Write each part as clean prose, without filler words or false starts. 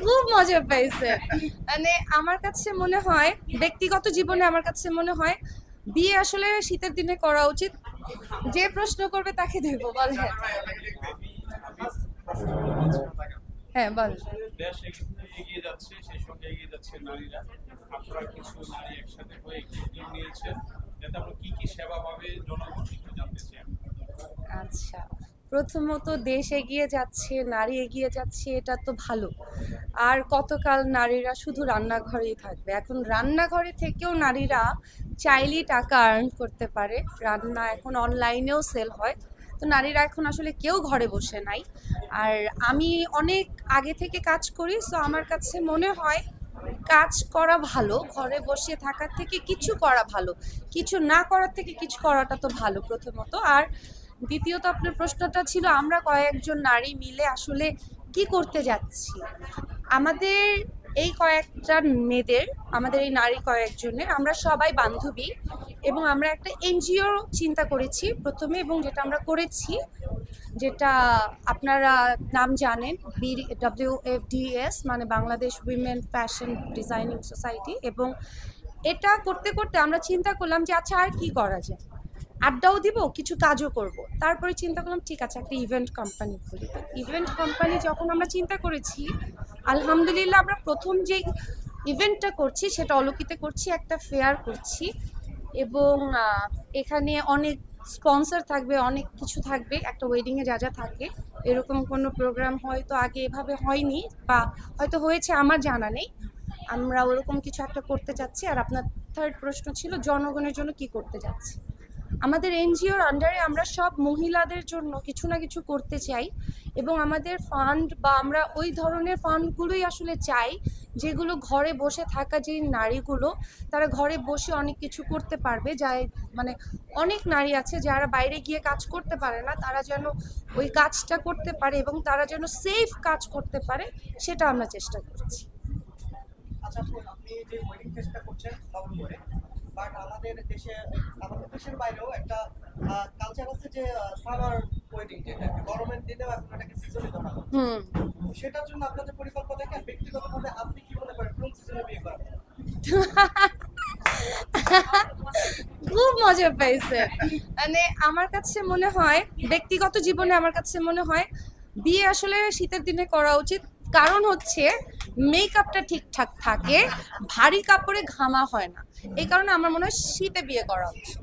খুব মজা পাইছে। মানে আমার কাছে মনে হয়, ব্যক্তিগত জীবনে আমার কাছে মনে হয় বিয়ে আসলে শীতের দিনে করা উচিত। যে প্রশ্ন করবে তাকে দেবো, বল। হ্যাঁ, হ্যাঁ, বল। দেশ এগিয়ে যাচ্ছে, সেই সঙ্গে এগিয়ে যাচ্ছে নারীরা। আপনারা কিছু নারী একসাথে হয়ে একটি উদ্যোগ নিয়েছেন, যাতে আমরা কি কি সেবা পাবে জনগণ একটু জানতে চাই। আচ্ছা, প্রথমত দেশ এগিয়ে যাচ্ছে, নারী এগিয়ে যাচ্ছে, এটা তো ভালো। আর কতকাল নারীরা শুধু রান্নাঘরেই থাকবে? এখন রান্নাঘরে থেকেও নারীরা চাইলেই টাকা আর্ন করতে পারে। রান্না এখন অনলাইনেও সেল হয়। তো নারীরা এখন আসলে কেউ ঘরে বসে নাই। আর আমি অনেক আগে থেকে কাজ করি, সো আমার কাছে মনে হয় কাজ করা ভালো। ঘরে বসে থাকার থেকে কিছু করা ভালো। কিছু না করার থেকে কিছু করাটা তো ভালো প্রথমত। আর দ্বিতীয়ত আপনার প্রশ্নটা ছিল আমরা কয়েকজন নারী মিলে আসলে কি করতে যাচ্ছি। আমাদের এই কয়েকটা মেয়েদের, আমাদের এই নারী কয়েকজনের, আমরা সবাই বান্ধবী এবং আমরা একটা এনজিও চিন্তা করেছি প্রথমে, এবং যেটা আমরা করেছি, যেটা আপনারা নাম জানেন, WFDS, মানে Bangladesh women fashion designing society. এবং এটা করতে করতে আমরা চিন্তা করলাম যে আচ্ছা আর কি করা যায়, আড্ডাও দিব, কিছু কাজও করব। তারপরে চিন্তা করলাম ঠিক আছে একটা ইভেন্ট কোম্পানি খুলি। ইভেন্ট কোম্পানি যখন আমরা চিন্তা করেছি, আলহামদুলিল্লাহ আমরা প্রথম যে ইভেন্টটা করছি সেটা অলকিতে করছি, একটা ফেয়ার করছি। এবং এখানে অনেক স্পন্সর থাকবে, অনেক কিছু থাকবে, একটা ওয়েডিংয়ে যা যা থাকে এরকম কোনো প্রোগ্রাম হয়তো আগে এভাবে হয়নি, বা হয়তো হয়েছে আমার জানা নেই। আমরা ওরকম কিছু একটা করতে চাচ্ছি। আর আপনার থার্ড প্রশ্ন ছিল জনগণের জন্য কি করতে যাচ্ছি। আমাদের এনজিওর আন্ডারে আমরা সব মহিলাদের জন্য কিছু না কিছু করতে চাই, এবং আমাদের ফান্ড বা আমরা ওই ধরনের ফান্ডগুলোই আসলে চাই যেগুলো ঘরে বসে থাকা যে নারীগুলো, তারা ঘরে বসে অনেক কিছু করতে পারবে। যাই মানে অনেক নারী আছে যারা বাইরে গিয়ে কাজ করতে পারে না, তারা যেন ওই কাজটা করতে পারে এবং তারা যেন সেফ কাজ করতে পারে, সেটা আমরা চেষ্টা করছি। আচ্ছা আপু, আপনি যে ওয়েডিং ফেস্টটা করছেন নভেম্বরে, বাট আমাদের দেশের বাইরেও একটা কালচার আছে যে সামার ওয়েডিং, যেটা গরমের দিনেও এখন এটাকে সিজনে ধরা হয়। হুম। সেটার জন্য আপনাদের পরিকল্পনা কি? ব্যক্তিগতভাবে আপনি কি মনে করেন কোন সিজনে বিয়ে করা? খুব মজা পাইছে। মানে আমার কাছে মনে হয়, ব্যক্তিগত জীবনে আমার কাছে মনে হয় বিয়ে আসলে শীতের দিনে করা উচিত। কারণ হচ্ছে মেকআপটা ঠিকঠাক থাকে, ভারী কাপড়ে ঘামা হয় না। এই কারণে আমার মনে হয় শীতে বিয়ে করা উচিত।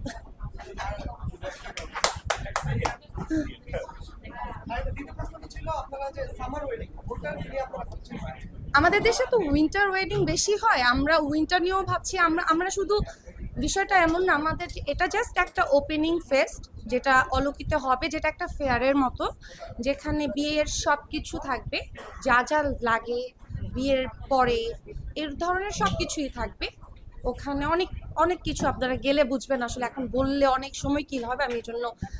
আর দ্বিতীয় প্রশ্নটা ছিল আপনারা যে সামার ওয়েডিং ওটা নিয়ে আপনারা করছেন। আমাদের দেশে তো উইন্টার ওয়েডিং বেশি হয়, আমরা উইন্টার নিয়েও ভাবছি। আমরা আমরা শুধু বিষয়টা এমন না, আমাদের এটা জাস্ট একটা ওপেনিং ফেস্ট যেটা অলকিতে হবে, যেটা একটা ফেয়ারের মতো, যেখানে বিয়ের সব কিছু থাকবে, যা যা লাগে বিয়ের পরে এর ধরনের সব কিছুই থাকবে। ওখানে অনেক অনেক কিছু আপনারা গেলে বুঝবেন, আসলে এখন বললে অনেক সময় কি হবে, আমি এই জন্য